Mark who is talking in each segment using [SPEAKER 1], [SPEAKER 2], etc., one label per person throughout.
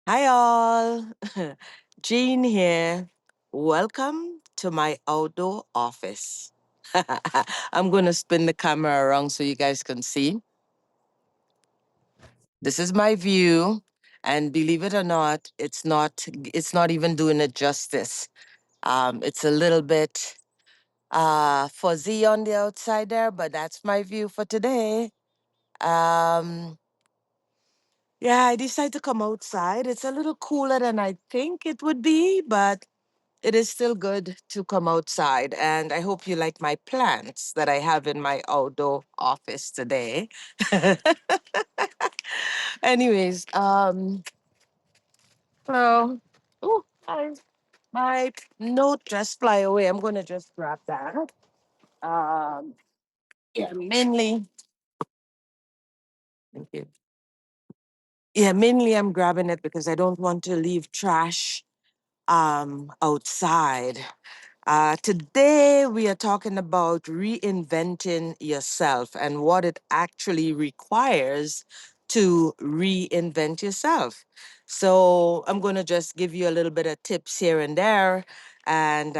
[SPEAKER 1] Hi, all. Jean here. Welcome to my outdoor office. I'm going to spin the camera around so you guys can see. This is my view. And believe it or not, it's not even doing it justice. It's a little bit fuzzy on the outside there, but that's my view for today. Um, yeah, I decided to come outside. It's a little cooler than I think it would be, but it is still good to come outside. And I hope you like my plants that I have in my outdoor office today. Anyways, so, oh, my note just fly away. I'm going to just grab that. Um, yeah, mainly, thank you. Yeah, mainly I'm grabbing it because I don't want to leave trash outside. Today, we are talking about reinventing yourself and what it actually requires to reinvent yourself. So, I'm going to just give you a little bit of tips here and there, and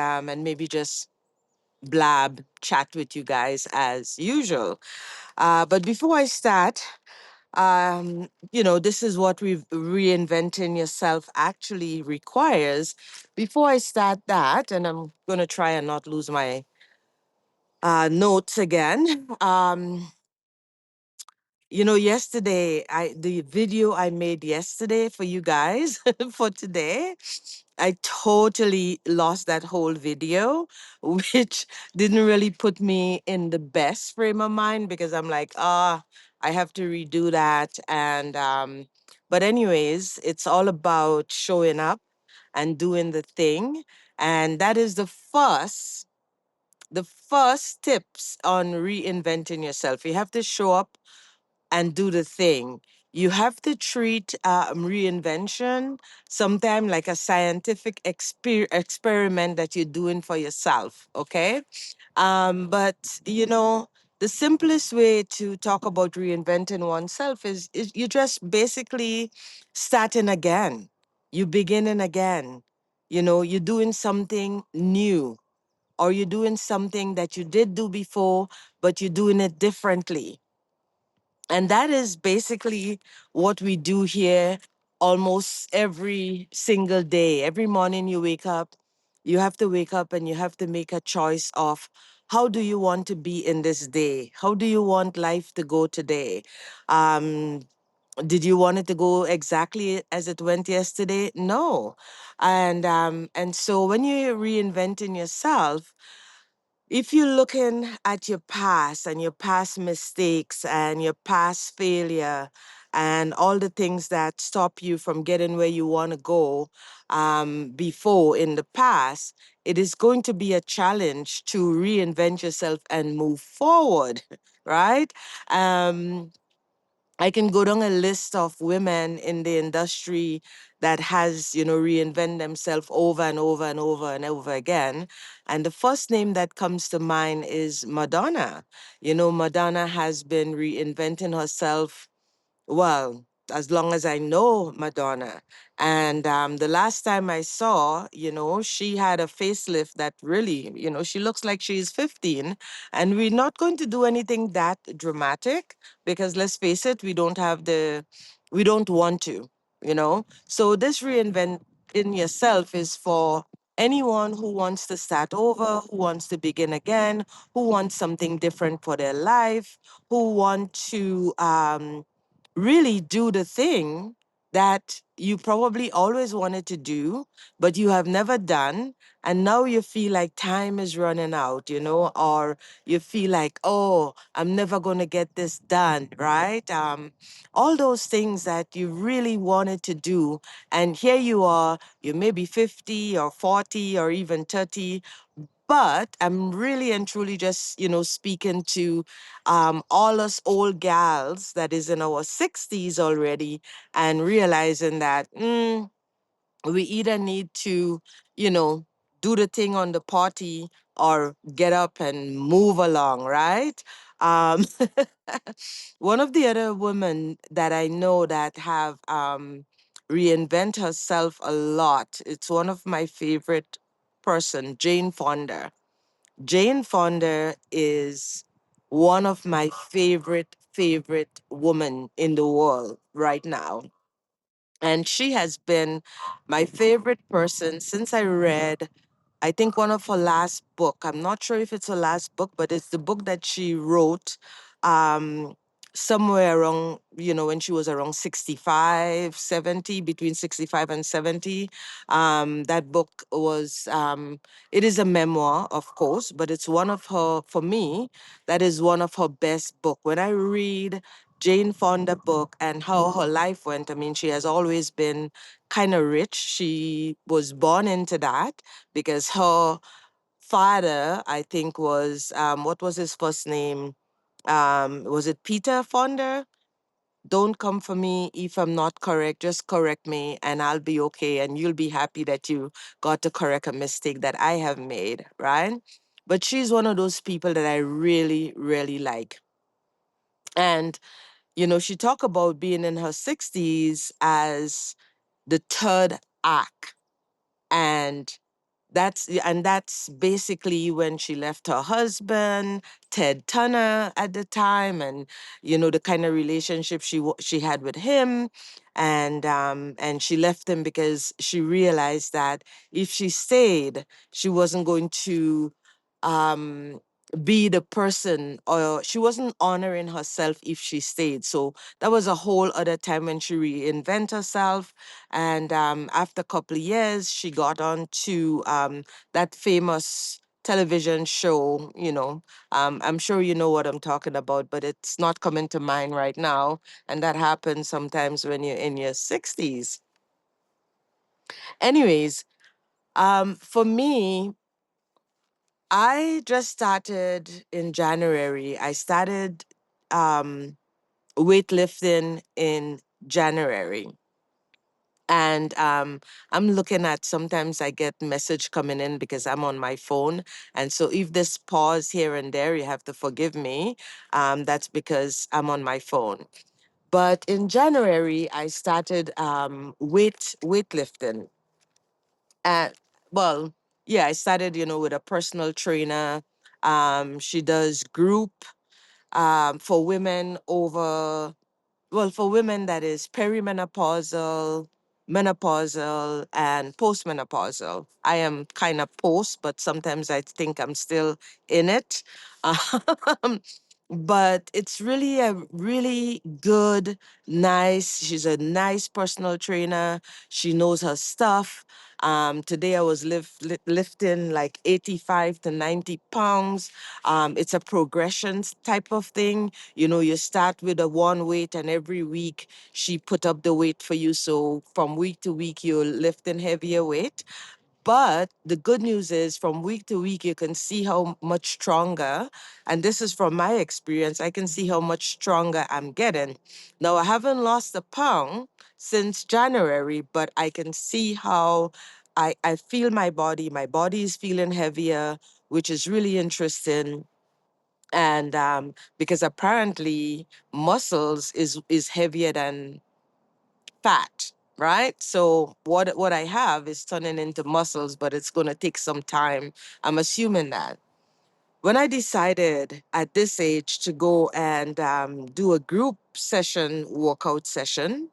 [SPEAKER 1] maybe just blab, chat with you guys as usual. But before I start, this is what reinventing yourself actually requires. Before I start that, and I'm going to try and not lose my notes again. Yesterday, the video I made yesterday for you guys for today, I totally lost that whole video, which didn't really put me in the best frame of mind because I'm like, I have to redo that. But anyways, it's all about showing up and doing the thing. And that is the first tips on reinventing yourself. You have to show up and do the thing. You have to treat reinvention sometime like a scientific experiment that you're doing for yourself, okay? But the simplest way to talk about reinventing oneself is you just basically starting again. You beginning again. You're doing something new, or you're doing something that you did do before, but you're doing it differently. And that is basically what we do here almost every single day. Every morning you wake up, you have to wake up and you have to make a choice of how do you want to be in this day? How do you want life to go today? Um, did you want it to go exactly as it went yesterday? No. And so when you're reinventing yourself, if you're looking at your past and your past mistakes and your past failure and all the things that stop you from getting where you want to go before in the past, it is going to be a challenge to reinvent yourself and move forward, right? Um, I can go down a list of women in the industry that has, reinvent themselves over and over and over and over again. And the first name that comes to mind is Madonna. Madonna has been reinventing herself, well, as long as I know Madonna. And the last time I saw, she had a facelift that really, she looks like she's 15. And we're not going to do anything that dramatic because let's face it, we don't want to. So this reinvent in yourself is for anyone who wants to start over, who wants to begin again, who wants something different for their life, who want to really do the thing that you probably always wanted to do, but you have never done. And now you feel like time is running out, or you feel like, oh, I'm never going to get this done, right? All those things that you really wanted to do. And here you are, you may be 50 or 40 or even 30, but I'm really and truly just, speaking to all us old gals that is in our 60s already and realizing that we either need to, you know, do the thing on the party or get up and move along, right? Um, one of the other women that I know that have reinvent herself a lot. It's one of my favorite person, Jane Fonda. Jane Fonda is one of my favorite women in the world right now. And she has been my favorite person since I read, I think, one of her last book. I'm not sure if it's her last book, but it's the book that she wrote um, somewhere around, when she was around 65, 70, between 65 and 70. That book was, it is a memoir, of course, but it's one of her, for me, that is one of her best book. When I read Jane Fonda book and how her life went, I mean, she has always been kind of rich. She was born into that because her father, I think, was what was his first name? Was it Peter Fonda? Don't come for me if I'm not correct. Just correct me and I'll be okay. And you'll be happy that you got to correct a mistake that I have made, right? But she's one of those people that I really, really like. And, she talked about being in her 60s as the third act. And that's basically when she left her husband, Ted Turner, at the time, and the kind of relationship she had with him, and she left him because she realized that if she stayed, she wasn't going to um be the person, or she wasn't honoring herself if she stayed. So that was a whole other time when she reinvent herself. And after a couple of years, she got on to that famous television show. I'm sure you know what I'm talking about, but it's not coming to mind right now. And that happens sometimes when you're in your 60s. Anyways, for me, I just started in January. I started um, weightlifting in January. And I'm looking at, sometimes I get message coming in because I'm on my phone. And so if there's pause here and there, you have to forgive me. That's because I'm on my phone. But in January, I started weightlifting. And well, yeah, I started, with a personal trainer. She does group for women over, well, for women that is perimenopausal, menopausal, and postmenopausal. I am kind of post, but sometimes I think I'm still in it. Um, but it's really a really good, nice. She's a nice personal trainer. She knows her stuff. Today I was lifting like 85 to 90 pounds. It's a progression type of thing. You start with a one weight, and every week she put up the weight for you. So from week to week, you're lifting heavier weight. But the good news is, from week to week, you can see how much stronger. And this is from my experience. I can see how much stronger I'm getting. Now, I haven't lost a pound since January, but I can see how I feel my body. My body is feeling heavier, which is really interesting. And because apparently muscles is heavier than fat, right? So what I have is turning into muscles, but it's going to take some time. I'm assuming that. When I decided at this age to go and do a group session, workout session,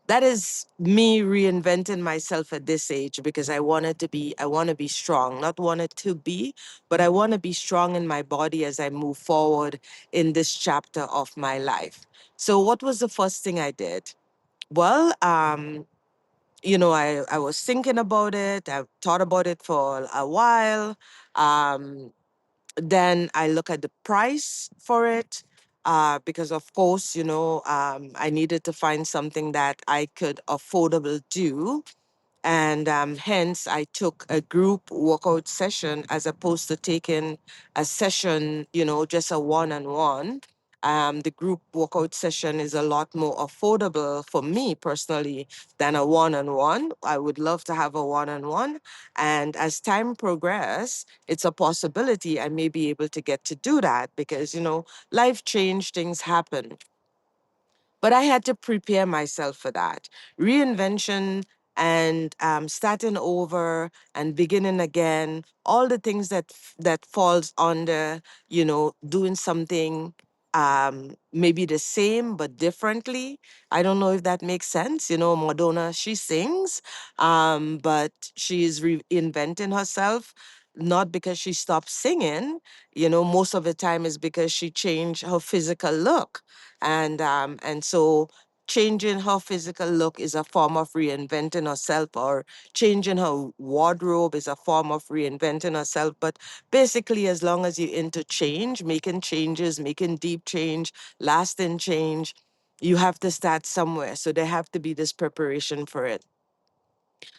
[SPEAKER 1] that is me reinventing myself at this age, because I want to be strong, not wanted to be, but I want to be strong in my body as I move forward in this chapter of my life. So what was the first thing I did? Well, I was thinking about it. I thought about it for a while. Um, then I look at the price for it, because of course, I needed to find something that I could affordable do. And hence I took a group workout session as opposed to taking a session, just a one-on-one. The group workout session is a lot more affordable for me personally than a one-on-one. I would love to have a one-on-one. And as time progresses, it's a possibility I may be able to get to do that because, life change, things happen. But I had to prepare myself for that. Reinvention and starting over and beginning again, all the things that falls under, doing something maybe the same but differently. I don't know if that makes sense. Madonna, she sings, but she's reinventing herself, not because she stopped singing. Most of the time is because she changed her physical look. And so changing her physical look is a form of reinventing herself, or changing her wardrobe is a form of reinventing herself. But basically, as long as you're into change, making changes, making deep change, lasting change, you have to start somewhere. So there have to be this preparation for it.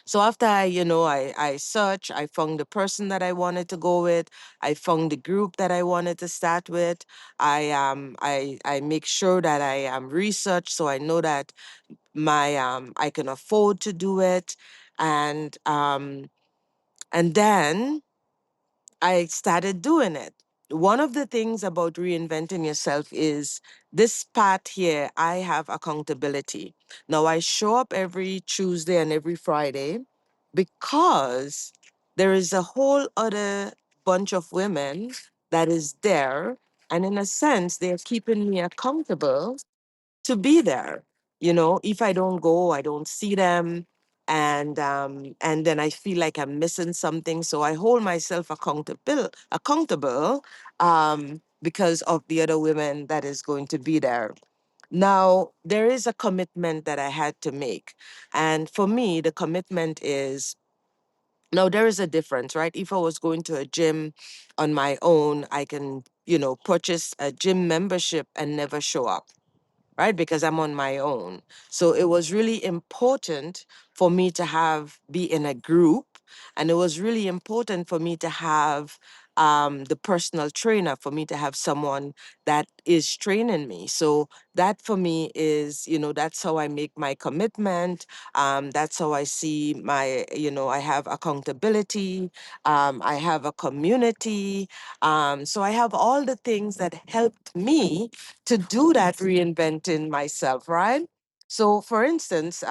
[SPEAKER 1] So after I searched, I found the person that I wanted to go with. I found the group that I wanted to start with. I make sure that I research, so I know that my I can afford to do it. And um and then I started doing it. One of the things about reinventing yourself is this part here, I have accountability. Now, I show up every Tuesday and every Friday because there is a whole other bunch of women that is there. And in a sense, they're keeping me accountable to be there. If I don't go, I don't see them, and then I feel like I'm missing something. So I hold myself accountable because of the other women that is going to be there. Now, there is a commitment that I had to make. And for me, the commitment is, now there is a difference, right? If I was going to a gym on my own, I can, purchase a gym membership and never show up, right? Because I'm on my own. So it was really important for me to be in a group. And it was really important for me to have the personal trainer, for me to have someone that is training me. So that for me is, that's how I make my commitment. That's how I see I have accountability. I have a community. So I have all the things that helped me to do that reinventing myself, right? So, for instance,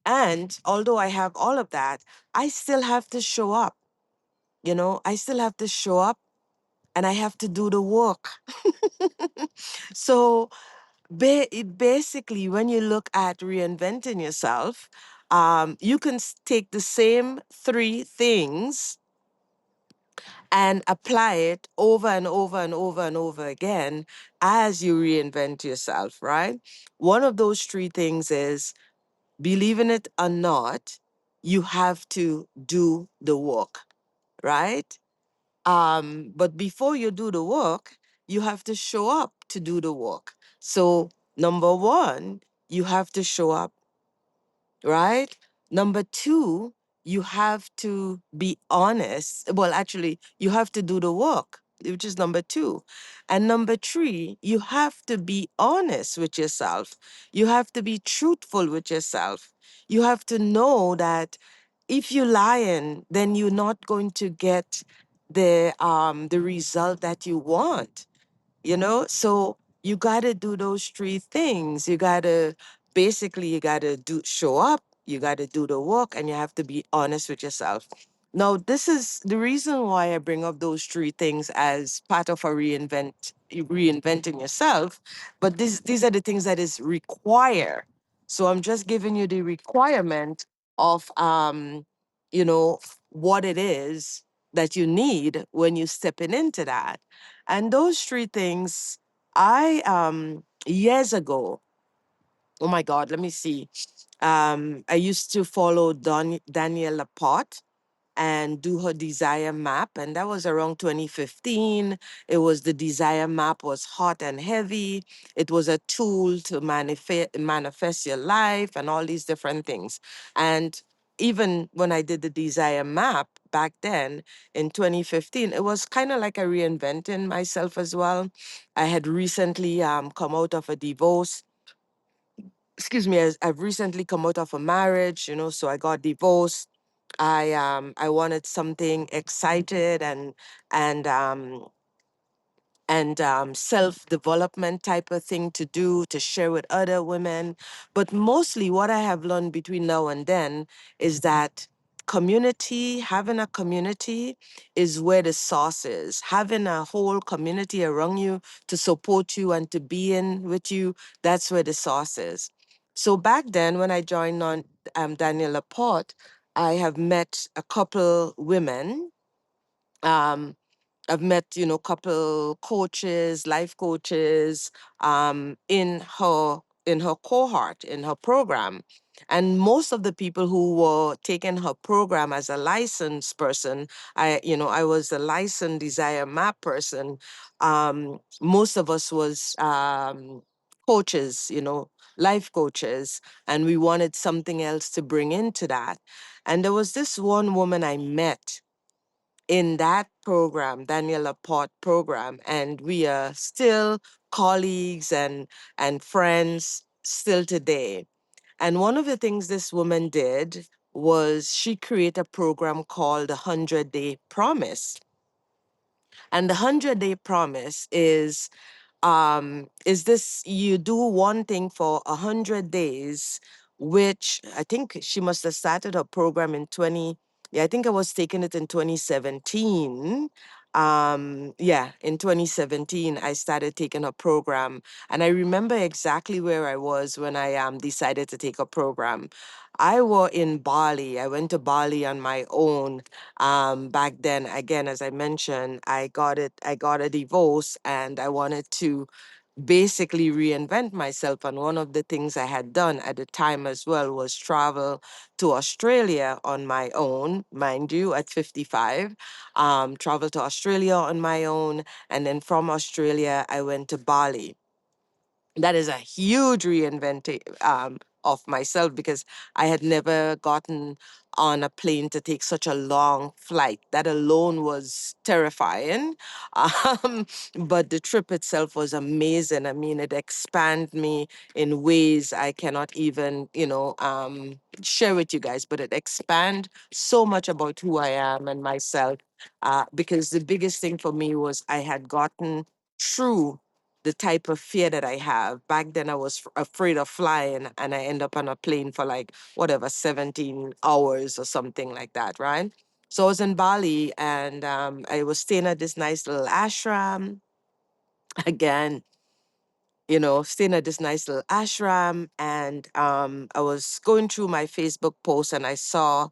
[SPEAKER 1] and although I have all of that, I still have to show up. I still have to show up and I have to do the work. So, basically, when you look at reinventing yourself, you can take the same three things and apply it over and over and over and over again as you reinvent yourself, right? One of those three things is, believe in it or not, you have to do the work, right? But before you do the work, you have to show up to do the work. So, number one, you have to show up, right? Number two, you have to be honest. Well, actually, you have to do the work, which is number two. And number three, you have to be honest with yourself. You have to be truthful with yourself. You have to know that if you're lying, then you're not going to get the result that you want. So you got to do those three things. You got to do show up, you got to do the work, and you have to be honest with yourself. Now, this is the reason why I bring up those three things as part of a reinventing yourself. But these are the things that is require. So I'm just giving you the requirement of you know what it is that you need when you stepping into that. And those three things, I years ago, oh my God, let me see. I used to follow Danielle Laporte and do her desire map, and that was around 2015. It was the desire map was hot and heavy. It was a tool to manifest your life and all these different things. And even when I did the desire map back then in 2015, it was kind of like a reinventing myself as well. I had recently come out of a divorce. Excuse me, I've recently come out of a marriage, so I got divorced. I wanted something excited and and self development type of thing to do, to share with other women. But mostly, what I have learned between now and then is that community, having a community is where the source is. Having a whole community around you to support you and to be in with you, that's where the source is. So back then, when I joined on Daniel Laporte, I have met a couple women. Um, I've met, couple coaches, life coaches, in her cohort, in her program. And most of the people who were taking her program as a licensed person, I was a licensed desire map person. Most of us was coaches, life coaches, and we wanted something else to bring into that. And there was this one woman I met in that program, Daniela Pott program, and we are still colleagues and friends still today. And one of the things this woman did was she created a program called the 100-Day Promise. And the 100-Day Promise is this: you do one thing for 100 days, which I think she must have started her program in 20, yeah, I think I was taking it in 2017. Yeah, in 2017 I started taking a program, and I remember exactly where I was when I decided to take a program. I was in Bali. I went to Bali on my own. Back then, again, as I mentioned, I got a divorce, and I wanted to basically reinvent myself. And one of the things I had done at the time as well was travel to Australia on my own, mind you, at 55. Travel to Australia on my own. And then from Australia, I went to Bali. That is a huge reinventing of myself, because I had never gotten on a plane to take such a long flight. That alone was terrifying. Um, but the trip itself was amazing. I mean, it expanded me in ways I cannot even, share with you guys, but it expand so much about who I am and myself. Because the biggest thing for me was I had gotten through the type of fear that I have. Back then, I was afraid of flying, and I end up on a plane for like whatever 17 hours or something like that, right? So I was in Bali, and I was staying at this nice little ashram. Again, staying at this nice little ashram. And I was going through my Facebook post, and I saw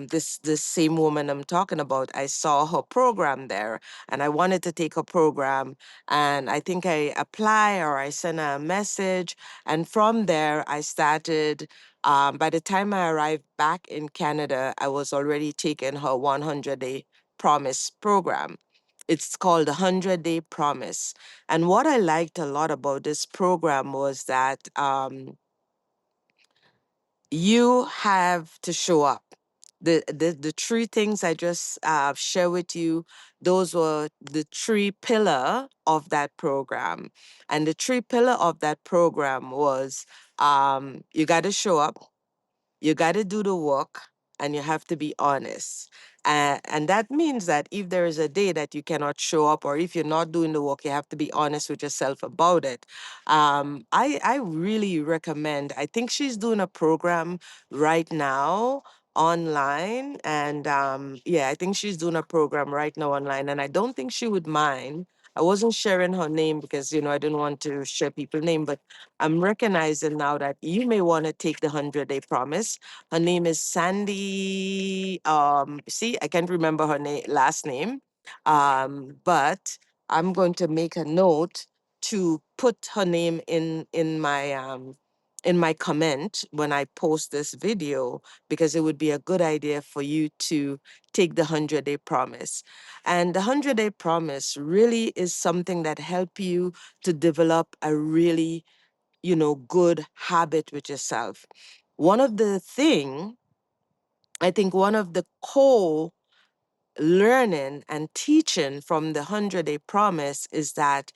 [SPEAKER 1] this same woman I'm talking about. I saw her program there, and I wanted to take her program. And I think I apply or I sent a message. And from there, I started. By the time I arrived back in Canada, I was already taking her 100-day promise program. It's called the 100-Day Promise. And what I liked a lot about this program was that you have to show up. The three things I just share with you, those were the three pillar of that program. And the three pillar of that program was you got to show up, you got to do the work, and you have to be honest. And that means that if there is a day that you cannot show up, or if you're not doing the work, you have to be honest with yourself about it. I really recommend, I think she's doing a program right now online. And yeah, I think she's doing a program right now online. And I don't think she would mind. I wasn't sharing her name because, I didn't want to share people's name, but I'm recognizing now that you may want to take the 100-Day Promise. Her name is Sandy. See, I can't remember her last name. But I'm going to make a note to put her name in my comment when I post this video, because it would be a good idea for you to take the 100-Day Promise. And the 100-Day Promise really is something that help you to develop a really, good habit with yourself. One of the thing, I think one of the core learning and teaching from the 100-Day Promise is that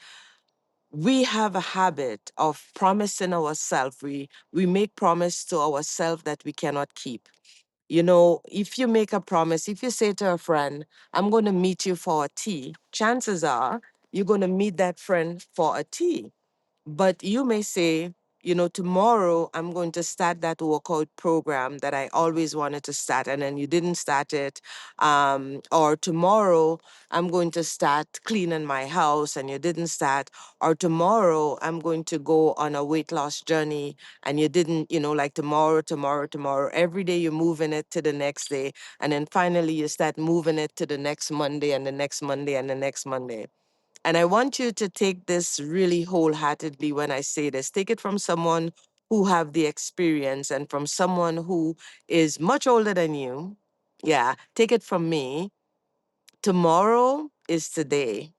[SPEAKER 1] we have a habit of promising ourselves. We make promise to ourselves that we cannot keep. If you make a promise, if you say to a friend, I'm going to meet you for a tea, chances are you're going to meet that friend for a tea. But you may say, tomorrow I'm going to start that workout program that I always wanted to start, and then you didn't start it. Or tomorrow I'm going to start cleaning my house, and you didn't start. Or tomorrow I'm going to go on a weight loss journey, and you didn't, like tomorrow, tomorrow, tomorrow. Every day you're moving it to the next day. And then finally you start moving it to the next Monday and the next Monday and the next Monday. And I want you to take this really wholeheartedly when I say this. Take it from someone who have the experience and from someone who is much older than you. Yeah, take it from me. Tomorrow is today.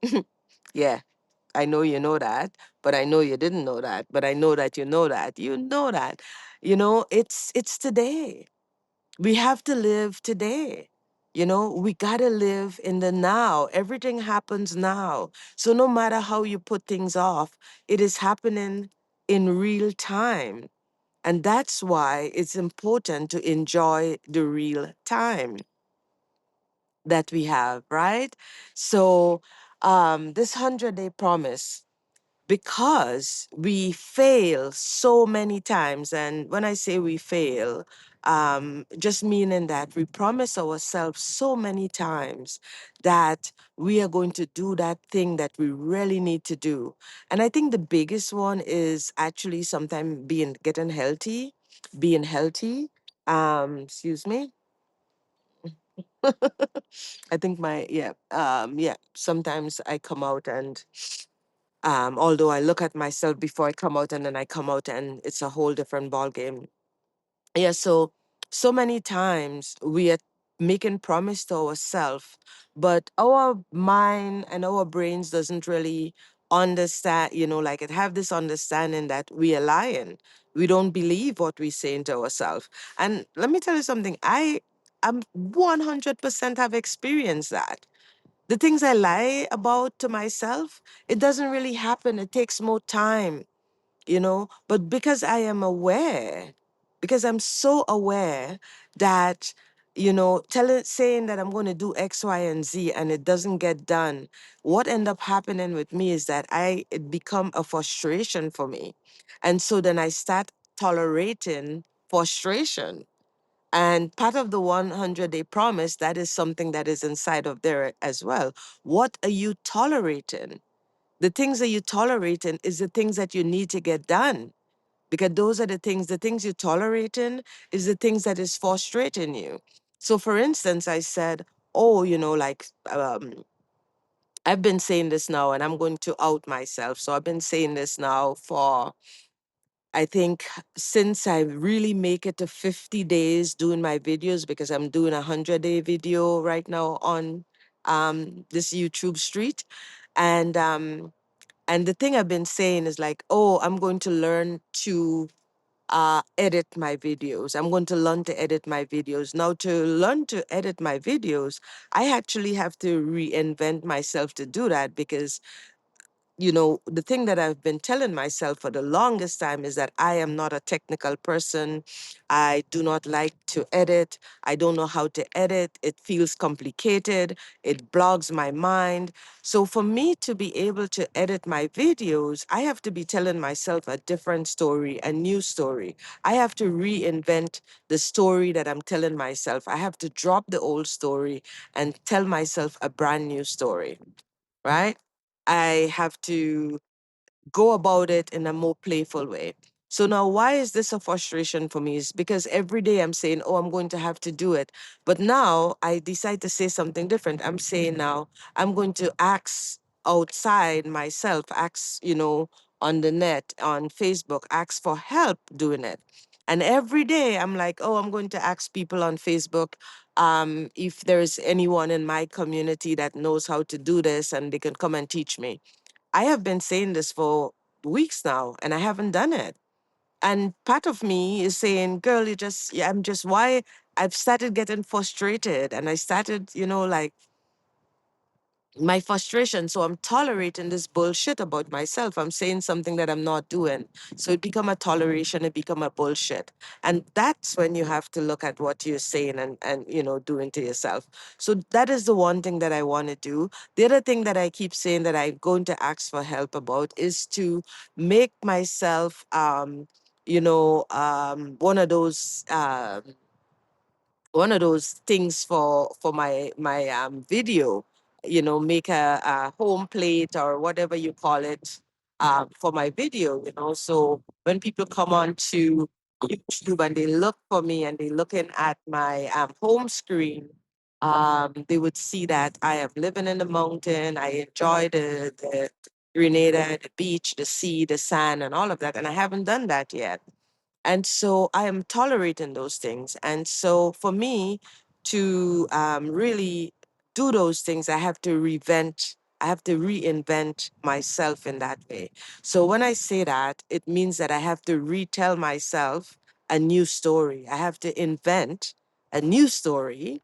[SPEAKER 1] Yeah, I know you know that, but I know you didn't know that, but I know that you know that. You know that. It's today. We have to live today. We got to live in the now. Everything happens now. So no matter how you put things off, it is happening in real time. And that's why it's important to enjoy the real time that we have, right? So, this 100-day promise, because we fail so many times. And when I say we fail, just meaning that we promise ourselves so many times that we are going to do that thing that we really need to do. And I think the biggest one is actually sometimes getting healthy, being healthy. Excuse me. I think sometimes I come out and although I look at myself before I come out, and then I come out and it's a whole different ball game. Yeah, so many times we are making promise to ourselves, but our mind and our brains doesn't really understand, like it have this understanding that we are lying. We don't believe what we saying to ourselves. And let me tell you something, I'm 100% have experienced that. The things I lie about to myself, it doesn't really happen. It takes more time, But because I am aware, because I'm so aware that, saying that I'm going to do X, Y, and Z and it doesn't get done, what end up happening with me is that it become a frustration for me. And so then I start tolerating frustration. And part of the 100-day promise, that is something that is inside of there as well. What are you tolerating? The things that you tolerating is the things that you need to get done. Because those are the things you're tolerating is the things that is frustrating you. So for instance, I said, oh, I've been saying this now and I'm going to out myself. So I've been saying this now for I think since I really make it to 50 days doing my videos, because I'm doing a 100-day video right now on this YouTube street. And and the thing I've been saying is like, oh, I'm going to learn to edit my videos. I'm going to learn to edit my videos. Now, to learn to edit my videos, I actually have to reinvent myself to do that, because the thing that I've been telling myself for the longest time is that I am not a technical person. I do not like to edit. I don't know how to edit. It feels complicated. It blogs my mind. So for me to be able to edit my videos, I have to be telling myself a different story, a new story. I have to reinvent the story that I'm telling myself. I have to drop the old story and tell myself a brand new story, right? I have to go about it in a more playful way. So now, why is this a frustration for me? Is because every day I'm saying, oh, I'm going to have to do it. But now I decide to say something different. I'm saying now, I'm going to ask outside myself, ask, on the net, on Facebook, ask for help doing it. And every day I'm like, oh, I'm going to ask people on Facebook if there's anyone in my community that knows how to do this and they can come and teach me. I have been saying this for weeks now and I haven't done it. And part of me is saying, girl, I'm just, why? I've started getting frustrated and I started, like, my frustration. So I'm tolerating this bullshit about myself. I'm saying something that I'm not doing. So it become a toleration, it become a bullshit. And that's when you have to look at what you're saying and doing to yourself. So that is the one thing that I want to do. The other thing that I keep saying that I'm going to ask for help about is to make myself one of those things for my video, make a home plate or whatever you call it, for my video, so when people come on to YouTube and they look for me and they looking at my home screen, they would see that I am living in the mountain. I enjoy the Grenada, the beach, the sea, the sand, and all of that, and I haven't done that yet. And so I am tolerating those things. And so for me to really do those things, I have to reinvent myself in that way. So when I say that, it means that I have to retell myself a new story. I have to invent a new story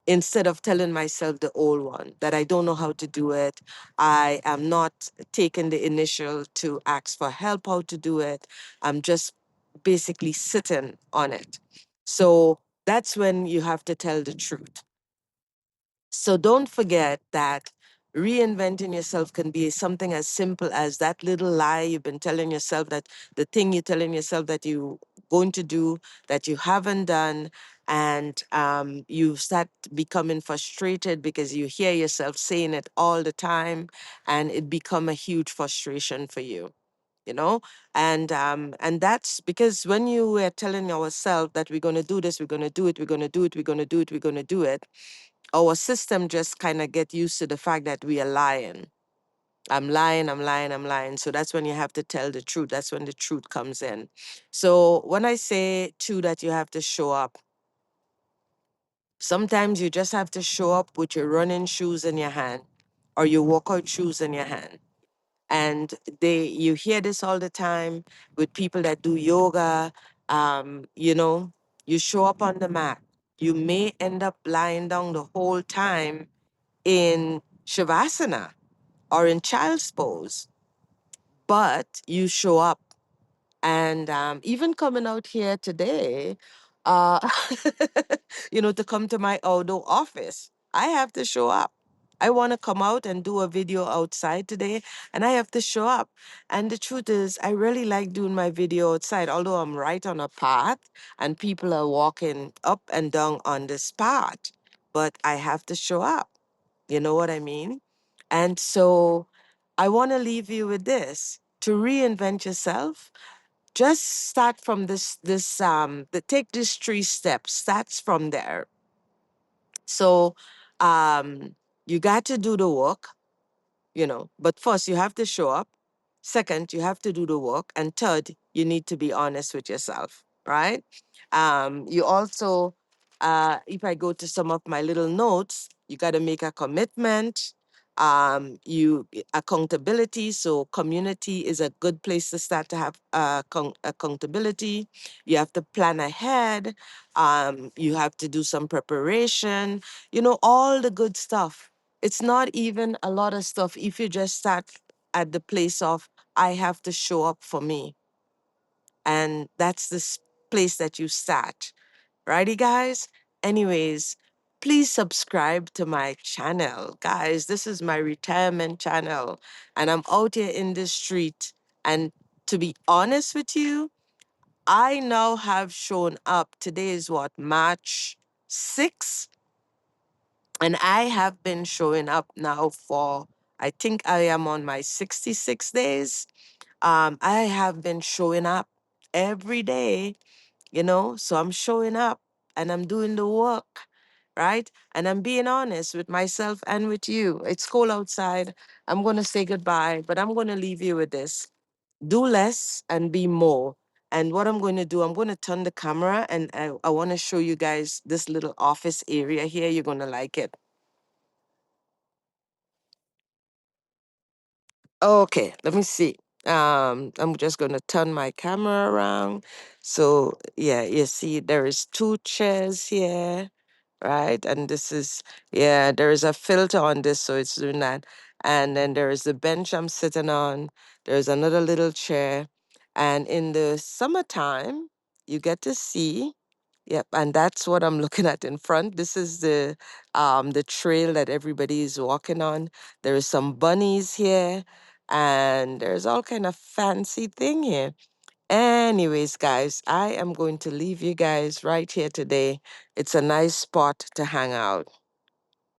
[SPEAKER 1] instead of telling myself the old one, that I don't know how to do it. I am not taking the initial to ask for help how to do it. I'm just basically sitting on it. So that's when you have to tell the truth. So don't forget that reinventing yourself can be something as simple as that little lie you've been telling yourself, that the thing you're telling yourself that you're going to do that you haven't done. And you start becoming frustrated because you hear yourself saying it all the time, and it become a huge frustration for you. You know, and that's because when you were telling ourselves that we're going to do this, we're going to do it, we're going to do it, we're going to do it, we're going to do it, our system just kind of get used to the fact that we are lying. I'm lying, I'm lying, I'm lying. So that's when you have to tell the truth. That's when the truth comes in. So when I say too that you have to show up, sometimes you just have to show up with your running shoes in your hand or your workout shoes in your hand. And you hear this all the time with people that do yoga. You show up on the mat. You may end up lying down the whole time in Shavasana or in child's pose, but you show up. And even coming out here today, uh, to come to my outdoor office, I have to show up. I want to come out and do a video outside today, and I have to show up. And the truth is, I really like doing my video outside, although I'm right on a path and people are walking up and down on this path, but I have to show up. You know what I mean? And so I want to leave you with this. To reinvent yourself, just start from take these 3 steps. Starts from there. So you got to do the work, but first you have to show up. Second, you have to do the work. And third, you need to be honest with yourself, right? You also, if I go to some of my little notes, you got to make a commitment. Accountability. So community is a good place to start to have accountability. You have to plan ahead. You have to do some preparation. All the good stuff. It's not even a lot of stuff if you just start at the place of, I have to show up for me. And that's the place that you start. Righty, guys? Anyways, please subscribe to my channel. Guys, this is my retirement channel. And I'm out here in the street. And to be honest with you, I now have shown up. Today is what, March 6th? And I have been showing up now for, I think I am on my 66 days. I have been showing up every day, so I'm showing up and I'm doing the work, right? And I'm being honest with myself and with you. It's cold outside. I'm going to say goodbye, but I'm going to leave you with this. Do less and be more. And what I'm going to do, I'm going to turn the camera and I want to show you guys this little office area here. You're going to like it. Okay, let me see. I'm just gonna turn my camera around. So yeah, you see there is 2 chairs here. right? And this is, yeah, there is a filter on this, so it's doing that. And then there is the bench I'm sitting on. There's another little chair. And in the summertime, you get to see, yep, and that's what I'm looking at in front. This is the trail that everybody is walking on. There is some bunnies here, and there's all kind of fancy thing here. Anyways, guys, I am going to leave you guys right here today. It's a nice spot to hang out.